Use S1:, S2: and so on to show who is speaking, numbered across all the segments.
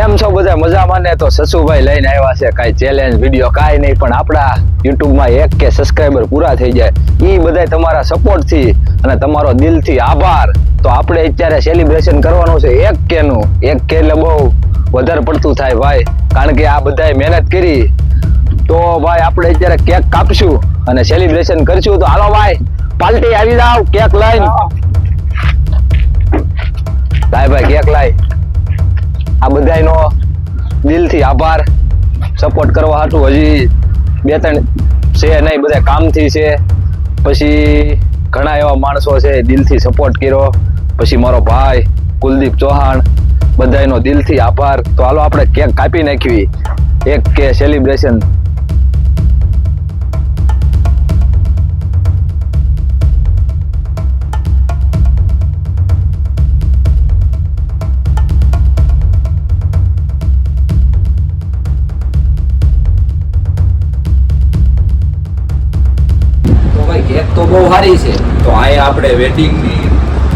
S1: કેમ છો બધા મજામાં ને? તો સસુભાઈ લઈને આવ્યા છે કાંઈ ચેલેન્જ વિડીયો, કાંઈ નહીં, પણ આપણા યુટ્યુબમાં 1K સબસ્ક્રાઈબર પૂરા થઈ જાય એ બધા તમારા સપોર્ટથી અને તમારો દિલથી આભાર. તો આપણે અત્યારે સેલિબ્રેશન કરવાનું છે 1K નું. 1K એટલે બહુ વધારે પડતું થાય ભાઈ, કારણ કે આ બધાએ મહેનત કરી. તો ભાઈ આપણે અત્યારે કેક કાપશું અને સેલિબ્રેશન કરશું. તો હાલો ભાઈ, પાર્ટી આવી જાવ, કેક લઈને. લાય ભાઈ કેક લાય. આ બધાનો દિલથી આભાર, સપોર્ટ કરવા હાટું. હજી 2-3 છે નહીં, બધા કામથી છે, પછી ઘણા એવા માણસો છે દિલથી સપોર્ટ કર્યો, પછી મારો ભાઈ કુલદીપ ચૌહાણ, બધાનો દિલથી આભાર. તો હાલો આપણે કેક કાપી નાખવી, 1K સેલિબ્રેશન. કેક તો બહુ સારી છે. તો અહીંયા આપણે વેડિંગની,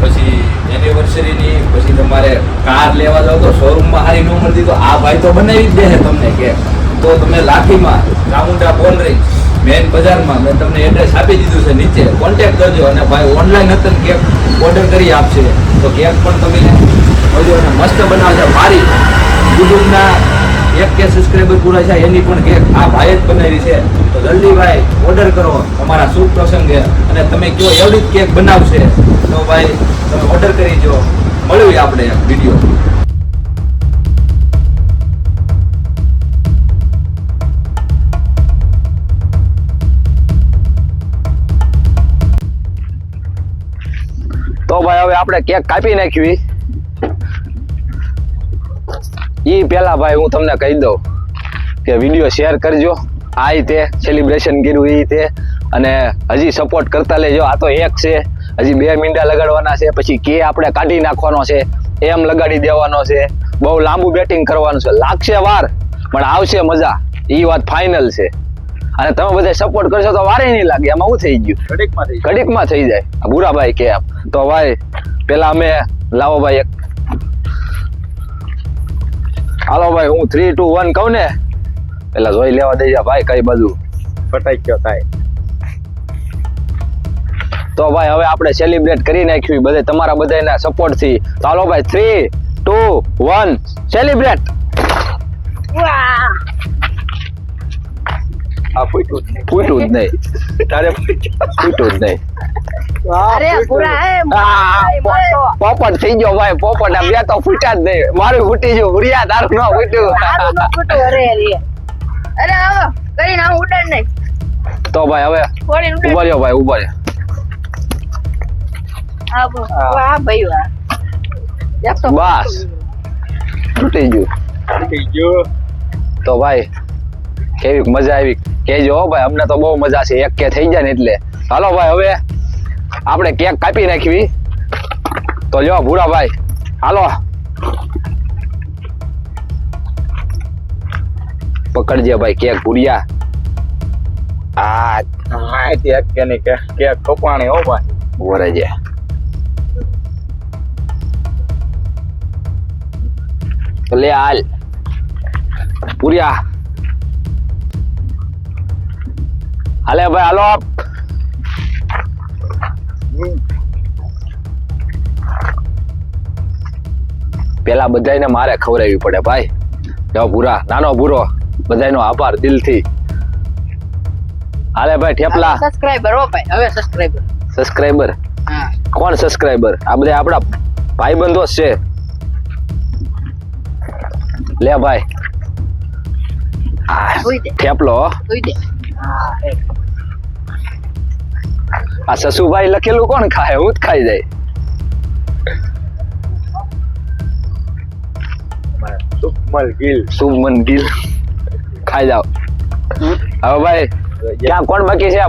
S1: પછી એનિવર્સરીની, પછી તમારે કાર લેવા જાવ તો શોરૂમમાં સારી ન મળતી તો આ ભાઈ તો બનાવી જ દે છે તમને કેક. તો તમે લાઠીમાં ચામુંડા પોલરી મેન બજારમાં મેં તમને એડ્રેસ આપી દીધું છે, નીચે કોન્ટેક્ટ કરજો અને ભાઈ ઓનલાઈન હતું કેક ઓર્ડર કરી આપશે. તો કેક પણ તમે જોજો અને મસ્ત બનાવશે. મારી યુટ્યુબના 1K સબસ્ક્રાઈબર પૂરા છે એની પણ કેક આ ભાઈ જ બનાવી છે. તો જલ્દી ભાઈ ઓર્ડર કરો, તમારા શુભ પ્રસંગે, અને તમે કયો એવડી જ કેક બનાવશે તો ભાઈ તમે ઓર્ડર કરી જો. મળ્યું આપણે વિડીયો. તો ભાઈ હવે આપણે કેક કાપી નાખવી. ઈ પેલા ભાઈ હું તમને કહી દઉં કે વિડીયો શેર કરજો. આ રીતે સેલિબ્રેશન કર્યું એ રીતે, અને હજી સપોર્ટ કરતા લેજો. આ તો એક છે, હજી 2 મીંડા લગાડવાના છે, પછી કે આપણે કાઢી નાખવાનો છે, એમ લગાડી દેવાનો છે. બહુ લાંબુ બેટિંગ કરવાનું છે, લાગશે વાર પણ આવશે મજા, એ વાત ફાઇનલ છે. અને તમે બધા સપોર્ટ કરશો તો વારે નહીં લાગે. એમાં શું થઈ ગયું, ઘડીકમાં થઈ જાય. ભૂરાભાઈ કે એમ. તો ભાઈ પેલા અમે લાવો ભાઈ એક, હાલો ભાઈ હું 3, 2, 1 કહું ને પેલા જોઈ લેવા દેજા ભાઈ કઈ બાજુ ફટાઈ ગયો થાય. તો ભાઈ હવે આપણે સેલિબ્રેટ કરી નાખ્યું બધે તમારા બધાના સપોર્ટ થી. તો હાલો ભાઈ 3, 2, 1 સેલિબ્રેટ. આ ફૂટ્યું જ નહીં, તારે ફૂટ્યું જ નહીં.
S2: અરે પૂરા હે
S1: પોપટ થઈ ગયો ભાઈ, પોપટ. આ બે તો ફૂટ્યા જ નહીં, મારું ફૂટી ગયું. ભૂરિયા તારું ન ફૂટ્યું.
S2: અરે આવો કરીને આવું ઉડાડ નહીં.
S1: તો ભાઈ હવે ઉભા રહ્યો ભાઈ, ઉભા રહ્યો.
S2: વાહ ભાઈ વાહ,
S1: બસ તૂટી ગયું. તો ભાઈ કેવી મજા આવી કેજો ભાઈ, અમને તો બહુ મજા છે 1K થઈ જાય ને એટલે. હાલો ભાઈ હવે આપણે કેક કાપી નાખવી. તો લ્યો ભૂરા ભાઈ હાલો પકડજે ભાઈ કેક ભૂરિયા. આ કેક કેની કેક કપાણી હો ભાઈ, વરજે. લે હાલ ભૂરિયા, હાલે ભાઈ હાલો. પેલા બધાને મારે ખવડાવવી પડે ભાઈ. જાઓ ભૂરા, નાનો ભૂરો, બધાનો આભાર દિલથી. હાલે ભાઈ ઠેપલા.
S2: સબસ્ક્રાઇબર હો ભાઈ, હવે
S1: સબસ્ક્રાઇબર.
S2: હા
S1: કોણ સબસ્ક્રાઇબર? આ બધા આપણા ભાઈબંધો છે. લે ભાઈ ઠેપલો. આ સસુભાઈ લખેલું કોણ ખાય? હું જ ખાઈ જાય. શુભમન ગિલ ખાઈ જાવ. હવે ભાઈ ક્યાં કોણ બાકી છે?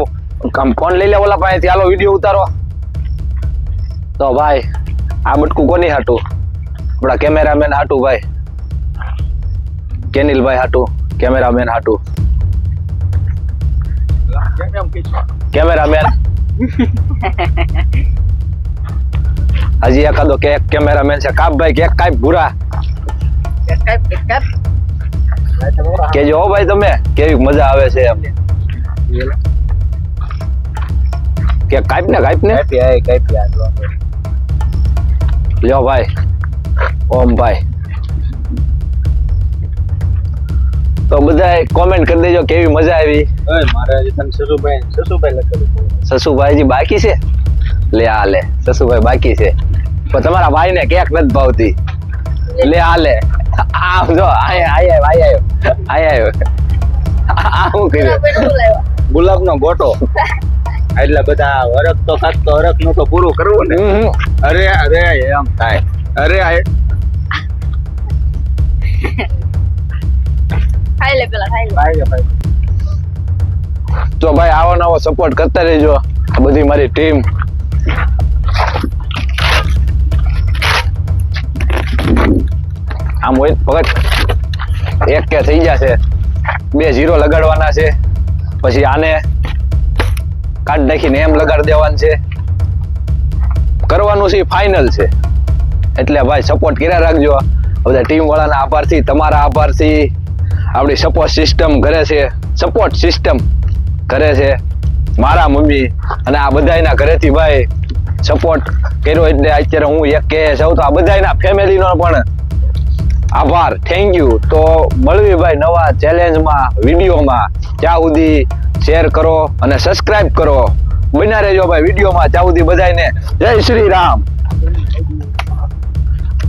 S1: ફોન લઈ લે ઓલા પાસેથી. હાલો વિડીયો ઉતારો. તો ભાઈ આ બટકું કોની હાટું? આપણા કેમેરામેન હાટું ભાઈ, કેનિલભાઈ હાટું, કેમેરામેન હાટું. કેમેરામેન હજી એકાદો કેક કેમેરામેન છે. કાપ ભાઈ કેક કાપ ભૂરા.
S2: કાપ
S3: કેજો હો ભાઈ તમે કેવી મજા આવે છે એમ કે કાપ ને લ્યો ભાઈ ઓમ ભાઈ તો બધા કોમેન્ટ કરી દેજો કેવી મજા આવી સસુભાઈ બાકી છે લે આ લે સસુભાઈ બાકી છે પણ તમારા ભાઈ ને કેક નથી ભાવતી લે આ લે આમ જો આયો આ હું કર્યું
S4: ગુલાબ નો ગોટો એટલે બધા હરખ તો ખાતો હરખ નું તો પૂરું કરવું ને અરે એમ થાય અરે
S2: ખાઈ લે પેલા ખાઈ લે
S3: તો ભાઈ આવો નવો સપોર્ટ કરતા રહેજો આ બધી મારી ટીમ આમ હોય ભગત એક કે થઈ જશે 2-0 લગાડવાના છે પછી આને કાઢ નાખીને એમ લગાડી દેવાનું છે કરવાનું છે ફાઇનલ છે એટલે ભાઈ સપોર્ટ કર્યા રાખજો બધા ટીમ વાળાના આભારથી તમારા આભારથી આપણી સપોર્ટ સિસ્ટમ કરે છે મારા મમ્મી અને આ બધાયના ઘરેથી ભાઈ સપોર્ટ કર્યો એટલે અત્યારે હું એક કે સૌ તો આ બધાયના ફેમિલીનો પણ આભાર થેન્ક યુ તો મળવી ભાઈ નવા ચેલેન્જમાં વિડીયોમાં ત્યાં સુધી શેર કરો અને સબસ્ક્રાઇબ કરો બન્યા રહેજો ભાઈ વિડીયોમાં ત્યાં સુધી બધાયને જય શ્રી રામ